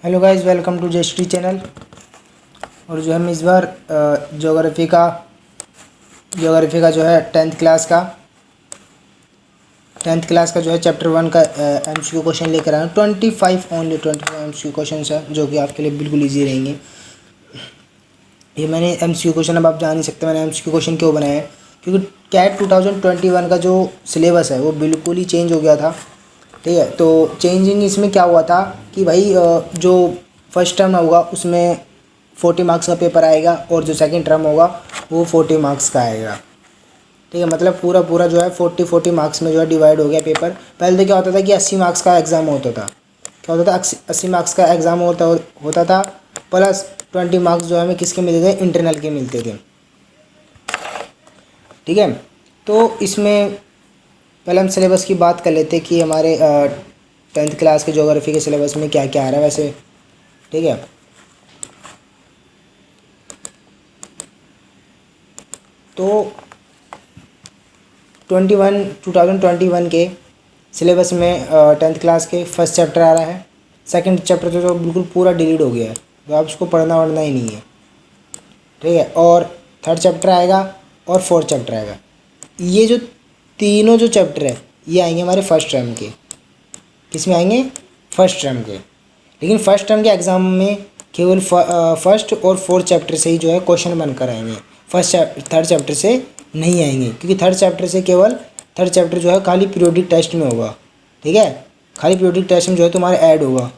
Hello guys, welcome to Jayashree channel. और जो हम इस बार ज्योग्राफी का जो है टेंथ क्लास का जो है चैप्टर 1 का एमसीक्यू क्वेश्चन लेकर आया हूँ। 25 एमसीक्यू क्वेश्चन है जो कि आपके लिए बिल्कुल ईजी रहेंगे। ये मैंने एमसीक्यू क्वेश्चन, अब आप जान नहीं सकते मैंने एमसीक्यू क्वेश्चन क्यों बनाया है, क्योंकि कैट 2021 का जो सिलेबस है वो बिल्कुल ही चेंज हो गया था। ठीक है, तो चेंजिंग इसमें क्या हुआ था कि भाई जो फर्स्ट टर्म होगा उसमें 40 मार्क्स का पेपर आएगा और जो सेकंड टर्म होगा वो 40 मार्क्स का आएगा। ठीक है, मतलब पूरा जो है 40 मार्क्स में जो है डिवाइड हो गया पेपर। पहले तो क्या होता था कि 80 मार्क्स का एग्ज़ाम होता था। क्या होता था, 80 मार्क्स का एग्ज़ाम होता था प्लस 20 मार्क्स जो है हमें किसके मिलते थे, इंटरनल के मिलते थे। ठीक है, तो इसमें पहले हम सिलेबस की बात कर लेते कि हमारे 10th क्लास के ज्योग्राफी के सिलेबस में क्या क्या आ रहा है वैसे। ठीक है, तो 2021 के सिलेबस में 10th क्लास के फर्स्ट चैप्टर आ रहा है। सेकंड चैप्टर तो बिल्कुल पूरा डिलीट हो गया है, तो आप उसको पढ़ना वढ़ना ही नहीं है। ठीक है, और थर्ड चैप्टर आएगा और फोर्थ चैप्टर आएगा। ये जो तीनों जो चैप्टर है ये आएंगे हमारे फर्स्ट टर्म के। किस में आएंगे, फर्स्ट टर्म के। लेकिन फर्स्ट टर्म के एग्ज़ाम में केवल फर्स्ट और फोर्थ चैप्टर से ही जो है क्वेश्चन बनकर आएंगे। थर्ड चैप्टर से नहीं आएंगे, क्योंकि थर्ड चैप्टर जो है खाली पीरियोडिक टेस्ट में होगा। ठीक है, खाली पीरियोडिक टेस्ट में जो है तुम्हारा ऐड होगा।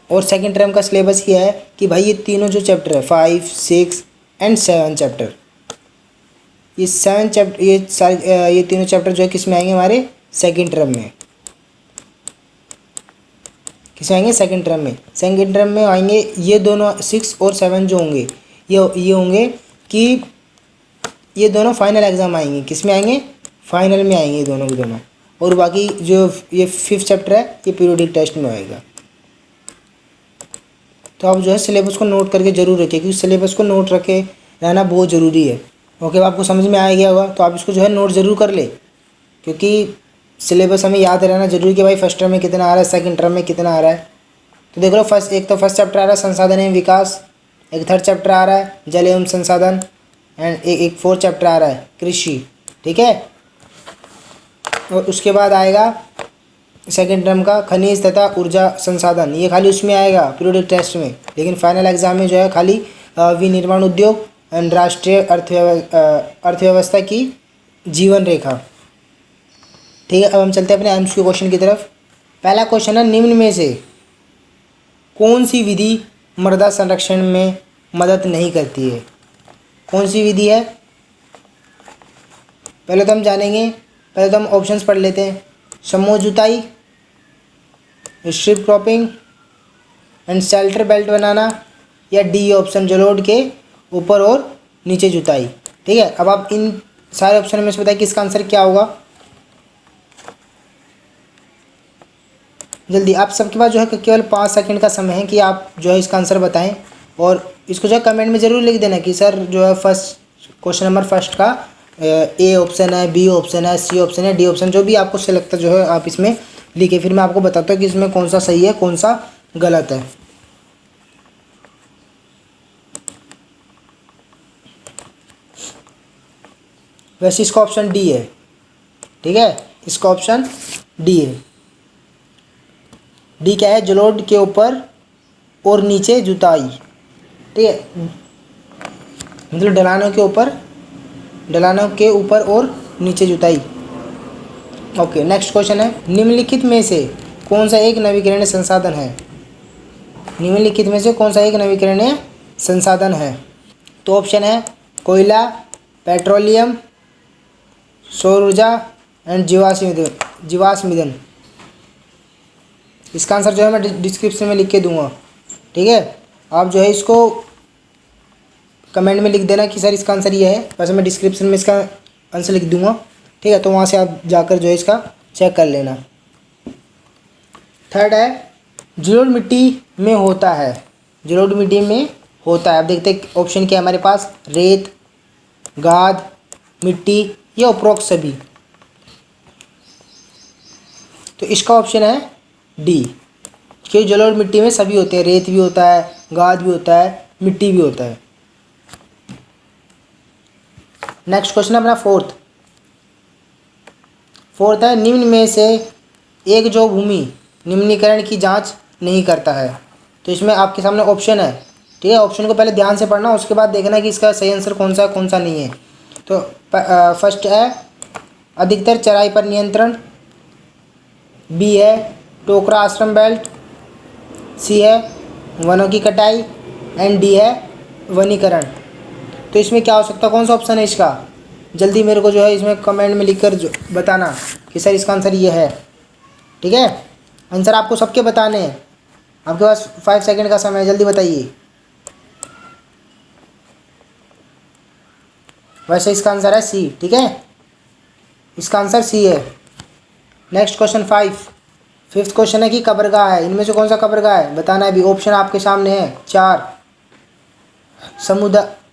और सेकंड टर्म का सिलेबस ये है कि भाई ये तीनों जो चैप्टर है 5, 6 एंड 7 चैप्टर, ये तीनों चैप्टर जो है किस में आएंगे, हमारे सेकंड टर्म में। किस में आएंगे, सेकंड टर्म में। सेकंड टर्म में आएंगे ये दोनों 6 और 7 जो होंगे ये होंगे कि ये दोनों फाइनल एग्ज़ाम आएंगे। किस में आएंगे, फाइनल में आएंगे ये दोनों के दोनों। और बाकी जो ये 5th चैप्टर है ये पीरियोडिक टेस्ट में आएगा। तो आप जो है सिलेबस को नोट करके ज़रूर रखिए, क्योंकि सिलेबस को नोट रखे रहना बहुत ज़रूरी है। ओके, आपको समझ में आ गया होगा, तो आप इसको जो है नोट ज़रूर कर ले, क्योंकि सिलेबस हमें याद रहना जरूरी कि भाई फर्स्ट टर्म में कितना आ रहा है, सेकंड टर्म में कितना आ रहा है। तो देख लो, एक तो फर्स्ट चैप्टर आ रहा है संसाधन एवं विकास, एक थर्ड चैप्टर आ रहा है जल एवं संसाधन, एंड एक फोर्थ चैप्टर आ रहा है कृषि। ठीक है, और उसके बाद आएगा सेकंड टर्म का खनिज तथा ऊर्जा संसाधन। ये खाली उसमें आएगा पीरियोडिक टेस्ट में, लेकिन फाइनल एग्जाम में जो है खाली विनिर्माण उद्योग एंड राष्ट्रीय अर्थव्यवस्था की जीवन रेखा। ठीक है, अब हम चलते हैं अपने एमसीक्यू क्वेश्चन की तरफ। पहला क्वेश्चन है, निम्न में से कौन सी विधि मृदा संरक्षण में मदद नहीं करती है। कौन सी विधि है, पहले तो हम ऑप्शंस पढ़ लेते हैं। समूह जुताई, strip cropping and shelter belt बनाना, या डी ऑप्शन जलोढ़ के ऊपर और नीचे जुताई। ठीक है, अब आप इन सारे ऑप्शन में से बताइए किसका आंसर क्या होगा। जल्दी, आप सबके पास जो है केवल 5 सेकंड का समय है कि आप जो है इसका आंसर बताएं, और इसको जो है कमेंट में ज़रूर लिख देना कि सर जो है क्वेश्चन नंबर फर्स्ट का ए ऑप्शन है, बी ऑप्शन है, सी ऑप्शन है, डी ऑप्शन, जो भी आपको सही लगता है जो है आप इसमें लिखे। फिर मैं आपको बताता हूँ कि इसमें कौन सा सही है कौन सा गलत है। वैसे इसका ऑप्शन डी है। ठीक है, इसका ऑप्शन डी है। डी क्या है, जलोढ़ के ऊपर और नीचे जुताई। ठीक है, मतलब ढलानों के ऊपर और नीचे जुताई। ओके, नेक्स्ट क्वेश्चन है, निम्नलिखित में से कौन सा एक नवीकरणीय संसाधन है। निम्नलिखित में से कौन सा एक नवीकरणीय संसाधन है। तो ऑप्शन है कोयला, पेट्रोलियम, सौर ऊर्जा एंड जीवाश्म ईंधन। इसका आंसर जो है मैं डिस्क्रिप्शन में लिख के दूंगा। ठीक है, आप जो है इसको कमेंट में लिख देना कि सर इसका आंसर ये है। वैसे मैं डिस्क्रिप्शन में इसका आंसर लिख दूंगा। ठीक है, तो वहाँ से आप जाकर जो है इसका चेक कर लेना। थर्ड है, जलोढ़ मिट्टी में होता है। जलोढ़ मिट्टी में होता है, अब देखते हैं ऑप्शन क्या है हमारे पास, रेत, गाद, मिट्टी या उपरोक्त सभी। तो इसका ऑप्शन है डी, क्योंकि जलोढ़ मिट्टी में सभी होते हैं, रेत भी होता है, गाद भी होता है, मिट्टी भी होता है। नेक्स्ट क्वेश्चन है अपना फोर्थ है, निम्न में से एक जो भूमि निम्नीकरण की जांच नहीं करता है। तो इसमें आपके सामने ऑप्शन है, ठीक है। ऑप्शन को पहले ध्यान से पढ़ना, उसके बाद देखना कि इसका सही आंसर कौन सा है कौन सा नहीं है। तो फर्स्ट है अधिकतर चराई पर नियंत्रण, बी है टोकरा आश्रम बेल्ट, सी है वनों की कटाई, एंड डी है वनीकरण। तो इसमें क्या हो सकता है, कौन सा ऑप्शन है इसका? जल्दी मेरे को जो है इसमें कमेंट में लिखकर बताना कि सर इसका आंसर ये है, ठीक है। आंसर आपको सबके बताने हैं, आपके पास 5 सेकंड का समय है, जल्दी बताइए। वैसे इसका आंसर है सी, ठीक है, इसका आंसर सी है। नेक्स्ट क्वेश्चन 5th क्वेश्चन है कि कब्रगाह है, इनमें से कौन सा कब्रगाह है बताना है। भी ऑप्शन आपके सामने है 4,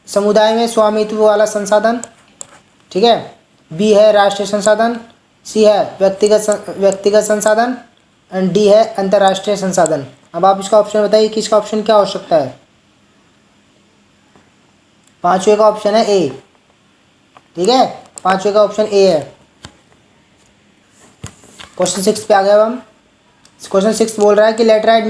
समुदाय में स्वामित्व वाला संसाधन, ठीक है, बी है राष्ट्रीय संसाधन, सी है व्यक्तिगत संसाधन, एंड डी है अंतर्राष्ट्रीय संसाधन। अब आप इसका ऑप्शन बताइए कि इसका ऑप्शन क्या हो सकता है। 5वें का ऑप्शन है ए, ठीक है, 5वें का ऑप्शन ए है। क्वेश्चन 6 पे आ गए अब हम। क्वेश्चन 6 बोल रहा है कि लेटराइट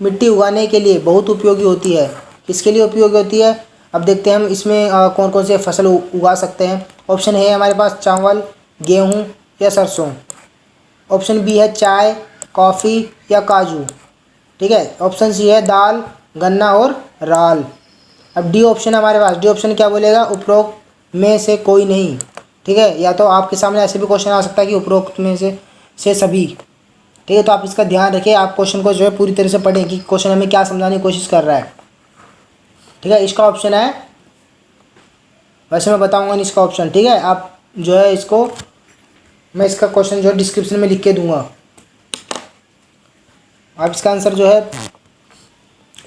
मिट्टी उगाने के लिए बहुत उपयोगी होती है। किसके लिए उपयोगी होती है? अब देखते हैं हम इसमें कौन कौन से फसल उगा सकते हैं। ऑप्शन है हमारे पास चावल, गेहूँ या सरसों। ऑप्शन बी है चाय, कॉफ़ी या काजू, ठीक है। ऑप्शन सी है दाल, गन्ना और राल। अब डी ऑप्शन है हमारे पास, डी ऑप्शन क्या बोलेगा? उपरोक्त में से कोई नहीं, ठीक है। या तो आपके सामने ऐसे भी क्वेश्चन आ सकता है कि उपरोक्त में से सभी, ठीक है। तो आप इसका ध्यान रखें, आप क्वेश्चन को जो है पूरी तरह से पढ़ें कि क्वेश्चन हमें क्या समझाने की कोशिश कर रहा है, ठीक है। इसका ऑप्शन है, वैसे मैं बताऊंगा नहीं इसका ऑप्शन, ठीक है। आप जो है इसको, मैं इसका क्वेश्चन जो है डिस्क्रिप्शन में लिख के दूंगा, आप इसका आंसर जो है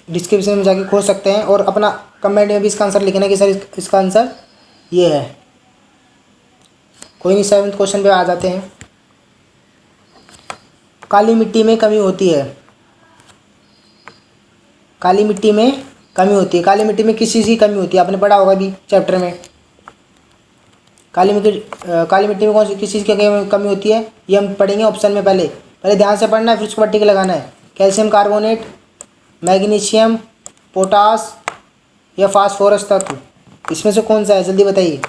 डिस्क्रिप्शन में जाके खोज सकते हैं और अपना कमेंट में भी इसका आंसर लिखना कि सर इसका आंसर ये है। कोई नहीं, 7th क्वेश्चन पे आ जाते हैं। काली मिट्टी में कमी होती है, काली मिट्टी में कमी होती है। काली मिट्टी में किस चीज़ की कमी होती है? आपने पढ़ा होगा भी चैप्टर में। काली मिट्टी में कौन सी किस चीज़ की कमी होती है, ये हम पढ़ेंगे ऑप्शन में। पहले ध्यान से पढ़ना है, फिर उसको पट्टी लगाना है। कैल्शियम कार्बोनेट, मैग्नीशियम, पोटास या फास्फोरस तत्व, इसमें से कौन सा है? जल्दी बताइए।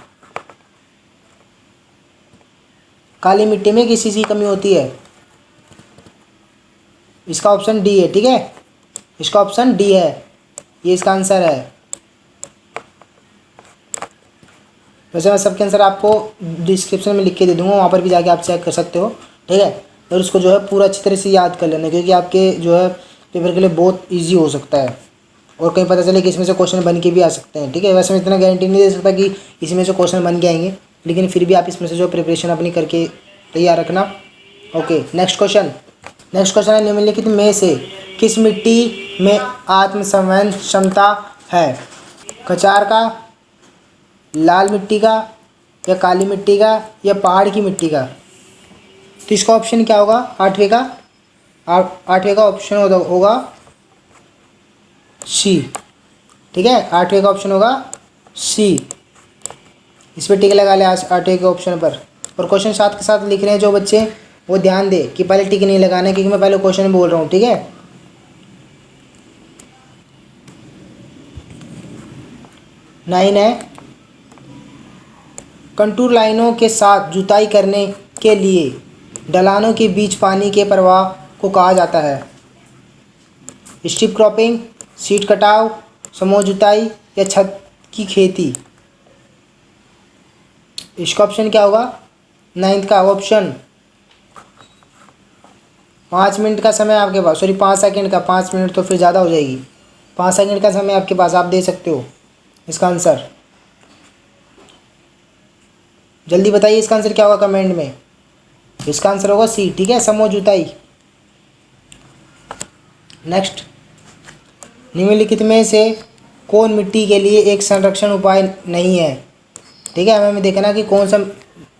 काली मिट्टी में किस चीज़ की कमी होती है? इसका ऑप्शन डी है, ठीक है, इसका ऑप्शन डी है, ये इसका आंसर है। वैसे मैं सबके आंसर आपको डिस्क्रिप्शन में लिख के दे दूंगा, वहाँ पर भी जाके आप चेक कर सकते हो, ठीक है। और उसको जो है पूरा अच्छी तरह से याद कर लेना, क्योंकि आपके जो है पेपर के लिए बहुत इजी हो सकता है और कहीं पता चले कि इसमें से क्वेश्चन बन के भी आ सकते हैं, ठीक है। वैसे मैं इतना गारंटी नहीं दे सकता कि इसमें से क्वेश्चन बन के आएंगे, लेकिन फिर भी आप इसमें से जो प्रिपरेशन अपनी करके तैयार रखना। ओके, नेक्स्ट क्वेश्चन है निम्नलिखित में से किस मिट्टी में आत्मसंवहन क्षमता है? कचार का, लाल मिट्टी का, या काली मिट्टी का, या पहाड़ की मिट्टी का? तो इसका ऑप्शन क्या होगा? 8वें का ऑप्शन होगा सी, ठीक है, 8वें का ऑप्शन होगा सी। इस पर टिक लगा ले 8वें के ऑप्शन पर। और क्वेश्चन 7 के साथ लिख रहे हैं जो बच्चे, वो ध्यान दे कि पहले टिक नहीं लगाना है, क्योंकि मैं पहले क्वेश्चन बोल रहा हूँ, ठीक है। 9 है कंटूर लाइनों के साथ जुताई करने के लिए ढलानों के बीच पानी के प्रवाह को कहा जाता है? स्ट्रिप क्रॉपिंग, सीड कटाव, समूह जुताई या छत की खेती? इसका ऑप्शन क्या होगा? 9th का ऑप्शन। 5 मिनट का समय आपके पास, सॉरी 5 सेकंड का, 5 मिनट तो फिर ज़्यादा हो जाएगी। 5 सेकंड का समय आपके पास, आप दे सकते हो इसका आंसर। जल्दी बताइए इसका आंसर क्या होगा कमेंट में। इसका आंसर होगा सी, ठीक है, समूह जुताई। नेक्स्ट, निम्नलिखित में से कौन मिट्टी के लिए एक संरक्षण उपाय नहीं है? ठीक है, हमें देखना कि कौन सा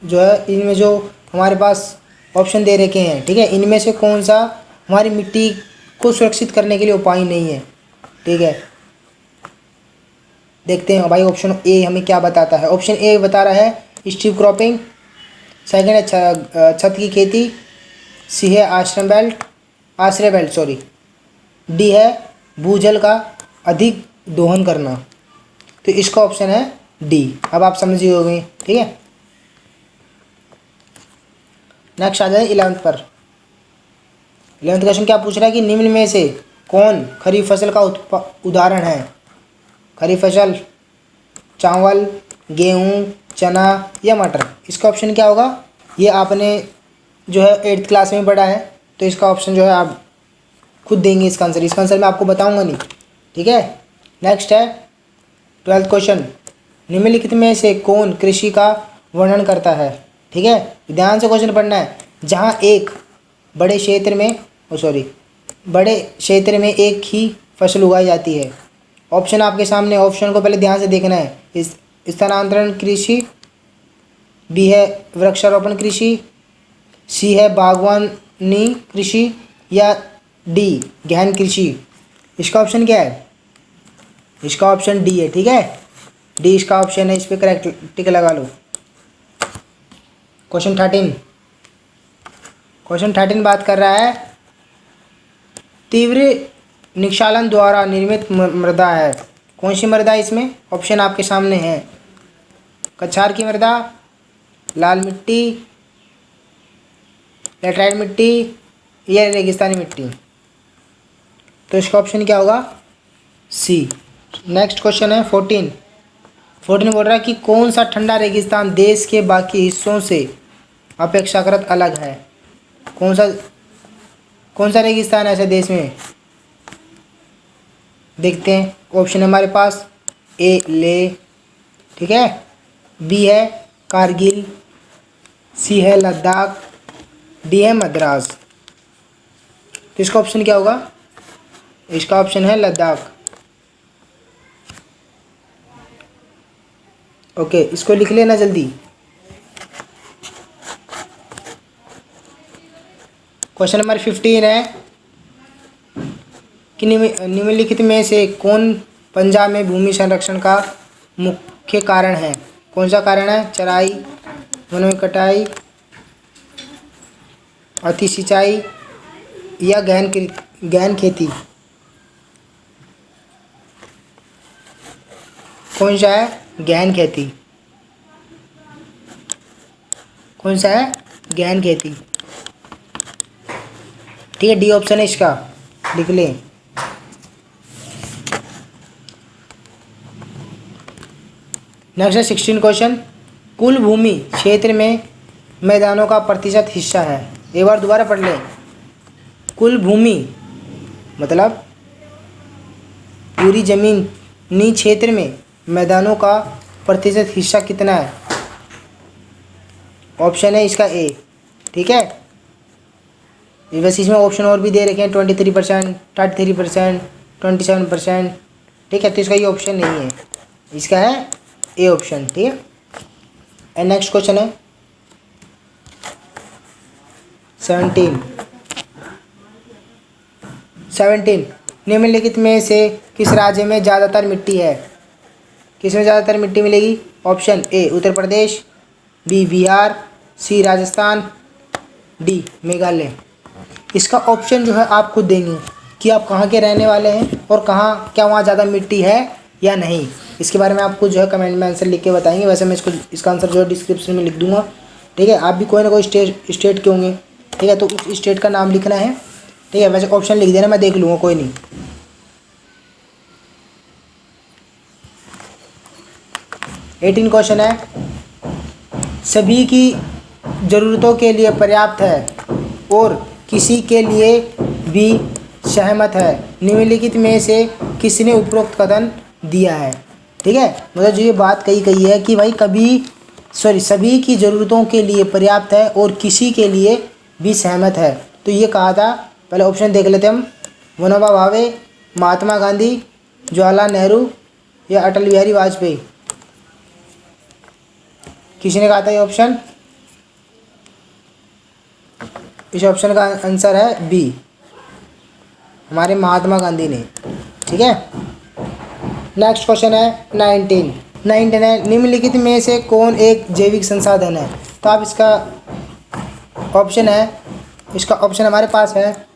जो है, इनमें जो हमारे पास ऑप्शन दे रखे हैं, ठीक है, इनमें से कौन सा हमारी मिट्टी को सुरक्षित करने के लिए उपाय नहीं है। ठीक है, देखते हैं भाई ऑप्शन ए हमें क्या बताता है। ऑप्शन ए बता रहा है स्ट्रिप क्रॉपिंग, सेकंड है छत की खेती, सी है आश्रय बेल्ट सॉरी, डी है भूजल का अधिक दोहन करना। तो इसका ऑप्शन है डी। अब आप समझ ही होंगे। ठीक है, नेक्स्ट आ जाए 11th पर। 11th क्वेश्चन क्या पूछ रहा है कि निम्न में से कौन खरीफ फसल का उदाहरण है। खरीफ फसल चावल, गेहूँ, चना या मटर। इसका ऑप्शन क्या होगा, ये आपने जो है 8th क्लास में पढ़ा है, तो इसका ऑप्शन जो है आप खुद देंगे इसका आंसर। इसका आंसर मैं आपको बताऊंगा नहीं। ठीक है, नेक्स्ट है 12th क्वेश्चन, निम्नलिखित में से कौन कृषि का वर्णन करता है। ठीक है, ध्यान से क्वेश्चन पढ़ना है। जहाँ एक बड़े क्षेत्र में एक ही फसल उगाई जाती है। ऑप्शन आपके सामने, ऑप्शन को पहले ध्यान से देखना है। इस स्थानांतरण कृषि, बी है वृक्षारोपण कृषि, सी है बागवानी कृषि या डी गहन कृषि। इसका ऑप्शन क्या है, इसका ऑप्शन डी है। ठीक है, डी इसका ऑप्शन है, इस पर करेक्ट टिक लगा लो। क्वेश्चन 13 बात कर रहा है तीव्र निक्षालन द्वारा निर्मित मृदा है। कौन सी मृदा है इसमें, ऑप्शन आपके सामने है। कछार की मृदा, लाल मिट्टी, लेटराइट मिट्टी या रेगिस्तानी मिट्टी। तो इसका ऑप्शन क्या होगा, सी। नेक्स्ट क्वेश्चन है 14 बोल रहा है कि कौन सा ठंडा रेगिस्तान देश के बाकी हिस्सों से अपेक्षाकृत अलग है। कौन सा रेगिस्तान है ऐसे देश में, देखते हैं। ऑप्शन हमारे पास ए ले, ठीक है, बी है कारगिल, सी है लद्दाख, डी है मद्रास। तो इसका ऑप्शन क्या होगा, इसका ऑप्शन है लद्दाख। ओके, इसको लिख लेना जल्दी। क्वेश्चन नंबर 15 है कि निम्नलिखित में से कौन पंजाब में भूमि संरक्षण का मुख्य कारण है। कौन सा कारण है, चराई, वनों की कटाई, अति सिंचाई या गहन खेती। कौन सा है, गहन खेती। कौन सा है, गहन खेती। ठीक है, डी ऑप्शन है इसका, लिख लें। नेक्स्ट है 16 क्वेश्चन, कुल भूमि क्षेत्र में मैदानों का प्रतिशत हिस्सा है। एक बार दोबारा पढ़ लें। कुल भूमि मतलब पूरी जमीनी क्षेत्र में मैदानों का प्रतिशत हिस्सा कितना है। ऑप्शन है इसका ए। ठीक है, वैसे इसमें ऑप्शन और भी दे रखे हैं 23%, 33%, 27%। ठीक है, तो इसका ये ऑप्शन नहीं है, इसका है ए ऑप्शन। ठीक है, एंड नेक्स्ट क्वेश्चन है 17 निम्नलिखित में से किस राज्य में ज़्यादातर मिट्टी है। किस में ज़्यादातर मिट्टी मिलेगी। Option A Uttar Pradesh, B Bihar, C Rajasthan, D Meghalaya. इसका ऑप्शन जो है आप खुद देंगे कि आप कहाँ के रहने वाले हैं और कहाँ क्या वहाँ ज़्यादा मिट्टी है या नहीं। इसके बारे में आपको जो है कमेंट में आंसर लिख के बताएंगे। वैसे मैं इसका आंसर जो है डिस्क्रिप्शन में लिख दूंगा। ठीक है, आप भी कोई ना कोई स्टेट के होंगे। ठीक है, तो उस स्टेट का नाम लिखना है। ठीक है, वैसे ऑप्शन लिख देना, मैं देख लूँगा, कोई नहीं। एटीन क्वेश्चन है, सभी की ज़रूरतों के लिए पर्याप्त है और किसी के लिए भी सहमत है। निम्नलिखित में से किसने उपरोक्त कथन दिया है। ठीक है, मतलब जो ये बात कही है कि भाई सभी की ज़रूरतों के लिए पर्याप्त है और किसी के लिए भी सहमत है। तो ये कहा था, पहले ऑप्शन देख लेते हम। विनोबा भावे, महात्मा गांधी, जवाहरलाल नेहरू या अटल बिहारी वाजपेयी। किसी ने कहा था ये ऑप्शन, इस ऑप्शन का आंसर है बी, हमारे महात्मा गांधी ने। ठीक है, नेक्स्ट क्वेश्चन है 19 है, निम्नलिखित में से कौन एक जैविक संसाधन है। तो आप इसका ऑप्शन हमारे पास है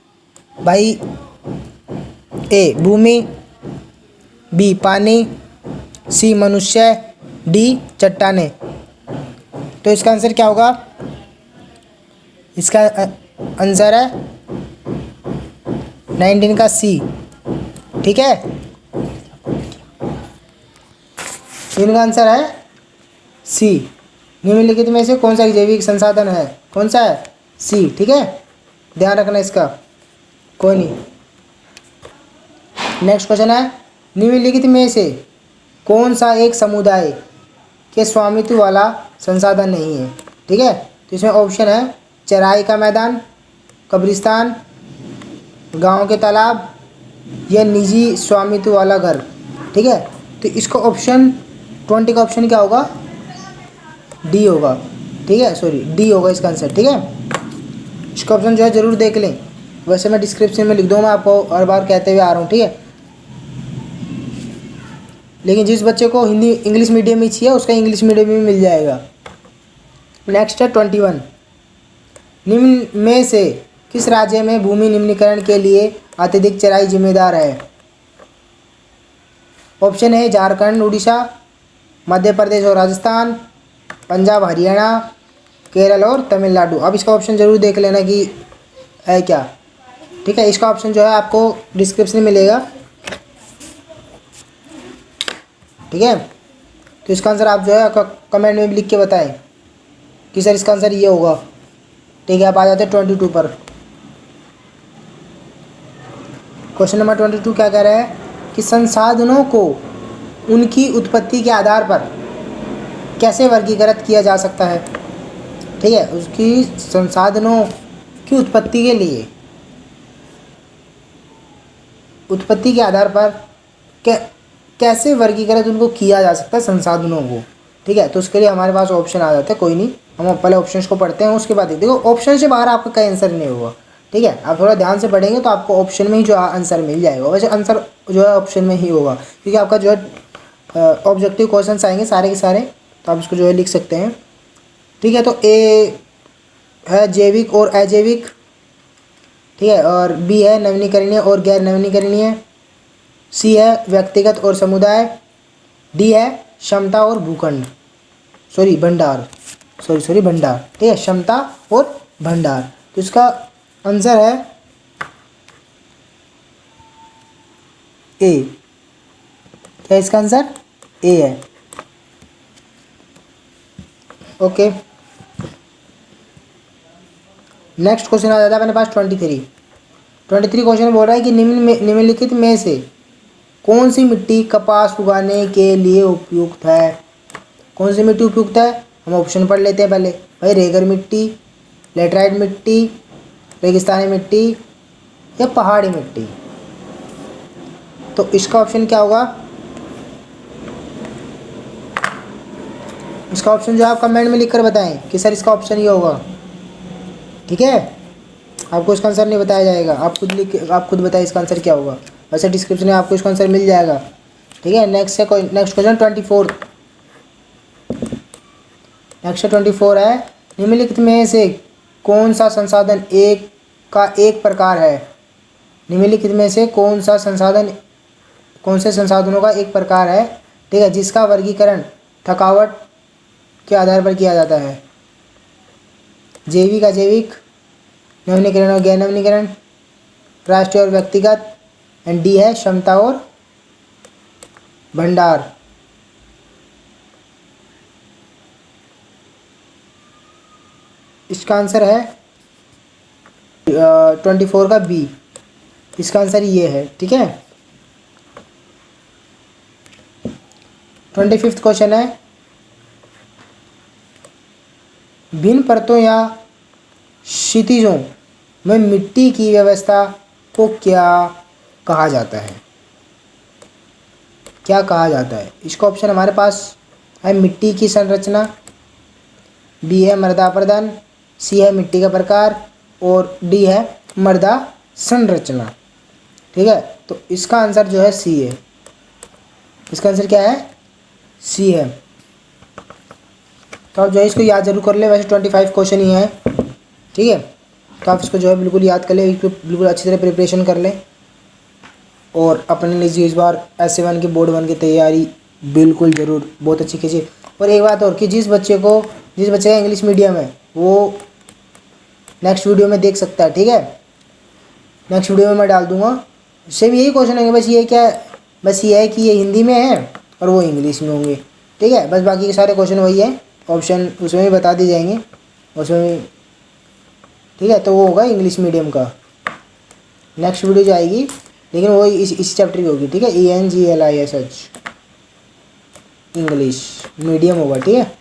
भाई, ए भूमि, बी पानी, सी मनुष्य, डी चट्टाने। तो इसका आंसर क्या होगा? इसका आंसर है 19 का सी। ठीक है, इनका आंसर है सी। निम्नलिखित में से कौन सा जैविक संसाधन है? कौन सा है? सी। ठीक है, ध्यान रखना इसका। कोई नहीं। नेक्स्ट क्वेश्चन है, निम्नलिखित में से कौन सा एक समुदाय के स्वामित्व वाला संसाधन नहीं है? ठीक है, तो इसमें ऑप्शन है चराई का मैदान, कब्रिस्तान, गांव के तालाब या निजी स्वामित्व वाला घर। ठीक है, तो इसका ऑप्शन 20 का ऑप्शन क्या होगा? डी होगा। ठीक है, सॉरी डी होगा इसका आंसर। ठीक है, इसका ऑप्शन जो है ज़रूर देख लें, वैसे मैं डिस्क्रिप्शन में लिख दूँगा, आपको हर बार कहते हुए आ रहा हूँ। ठीक है, लेकिन जिस बच्चे को हिंदी इंग्लिश मीडियम में चाहिए उसका इंग्लिश मीडियम में मिल जाएगा। नेक्स्ट है 21, निम्न में से किस राज्य में भूमि निम्नीकरण के लिए अत्यधिक चराई जिम्मेदार है? ऑप्शन है झारखंड, उड़ीसा, मध्य प्रदेश और राजस्थान, पंजाब, हरियाणा, केरल और तमिलनाडु। अब इसका ऑप्शन ज़रूर देख लेना कि है क्या। ठीक है, इसका ऑप्शन जो है आपको डिस्क्रिप्शन में मिलेगा। ठीक है, तो इसका आंसर आप जो है कमेंट में भी लिख के बताएं कि सर इसका आंसर ये होगा। ठीक है, आप आ जाते हैं 22 पर। क्वेश्चन नंबर 22 क्या कह रहा है कि संसाधनों को उनकी उत्पत्ति के आधार पर कैसे वर्गीकृत किया जा सकता है? ठीक है, उसकी संसाधनों की उत्पत्ति के लिए उत्पत्ति के आधार पर कैसे वर्गीकृत उनको किया जा सकता है संसाधनों को। ठीक है, तो उसके लिए हमारे पास ऑप्शन आ जाते हैं। कोई नहीं, हम पहले ऑप्शंस को पढ़ते हैं, उसके बाद देखो ऑप्शन से बाहर आपका कोई आंसर नहीं होगा। ठीक है, आप थोड़ा ध्यान से पढ़ेंगे तो आपको ऑप्शन में ही जो आंसर मिल जाएगा। वैसे आंसर जो है ऑप्शन में ही होगा, क्योंकि आपका जो है ऑब्जेक्टिव क्वेश्चन आएंगे सारे के सारे, तो आप इसको जो है लिख सकते हैं। ठीक है, तो ए है जैविक और अजैविक। ठीक है, और बी है नवीनीकरणीय और गैर नवीनीकरणीय, सी है व्यक्तिगत और समुदाय, डी है क्षमता और भंडार। ठीक है, क्षमता और भंडार। तो इसका आंसर है ए। क्या इसका आंसर ए है? ओके, नेक्स्ट क्वेश्चन आ जाता है अपने पास 23 क्वेश्चन बोल रहा है कि निम्नलिखित में से कौन सी मिट्टी कपास उगाने के लिए उपयुक्त है? कौन सी मिट्टी उपयुक्त है? हम ऑप्शन पढ़ लेते हैं पहले भाई। रेगर मिट्टी, लेटराइट मिट्टी, रेगिस्तानी मिट्टी या पहाड़ी मिट्टी। तो इसका ऑप्शन क्या होगा? इसका ऑप्शन जो आप कमेंट में लिखकर बताएं कि सर इसका ऑप्शन ये होगा। ठीक है, आपको इसका आंसर नहीं बताया जाएगा, आप खुद बताइए इसका आंसर क्या होगा। वैसे डिस्क्रिप्शन में आपको इसका आंसर मिल जाएगा। ठीक है, नेक्स्ट क्वेश्चन 24। नेक्स्ट 24 है, निम्नलिखित में से कौन सा संसाधन एक प्रकार है? निम्नलिखित में से कौन से संसाधनों का एक प्रकार है? ठीक है, जिसका वर्गीकरण थकावट के आधार पर किया जाता है? जैविक, अजैविक, नवीनीकरण और गैर नवीनीकरण, राष्ट्रीय और व्यक्तिगत, एंड डी है क्षमता और भंडार। इसका आंसर है 24 का बी। इसका आंसर ये है। ठीक है, 25वां क्वेश्चन है, भिन्न परतों या क्षितिजों में मिट्टी की व्यवस्था को क्या कहा जाता है? क्या कहा जाता है? इसका ऑप्शन हमारे पास है मिट्टी की संरचना, बी है मृदा अपरदन, सी है मिट्टी का प्रकार और डी है मृदा संरचना। ठीक है, तो इसका आंसर जो है सी है। इसका आंसर क्या है? सी है। तो आप जो है इसको याद जरूर कर ले। वैसे 25 क्वेश्चन ही है, ठीक है, तो आप इसको जो है बिल्कुल याद कर ले, बिल्कुल अच्छी तरह प्रिपरेशन कर लें और अपने लिए इस बार S1 की बोर्ड 1 की तैयारी बिल्कुल ज़रूर बहुत अच्छी कीजिए। और एक बात और कि जिस बच्चे का इंग्लिश मीडियम है वो नेक्स्ट वीडियो में देख सकता है, ठीक है, नेक्स्ट वीडियो में मैं डाल दूंगा। सेम यही क्वेश्चन होंगे, बस ये है कि ये हिंदी में है और वो इंग्लिश में होंगे, ठीक है, बस बाकी के सारे क्वेश्चन वही है, ऑप्शन उसमें भी बता दिए जाएंगे उसमें भी, ठीक है। तो वो होगा इंग्लिश मीडियम का नेक्स्ट वीडियो जो आएगी, लेकिन वो इस चैप्टर की होगी, ठीक है, ENGLISH इंग्लिश मीडियम होगा, ठीक है।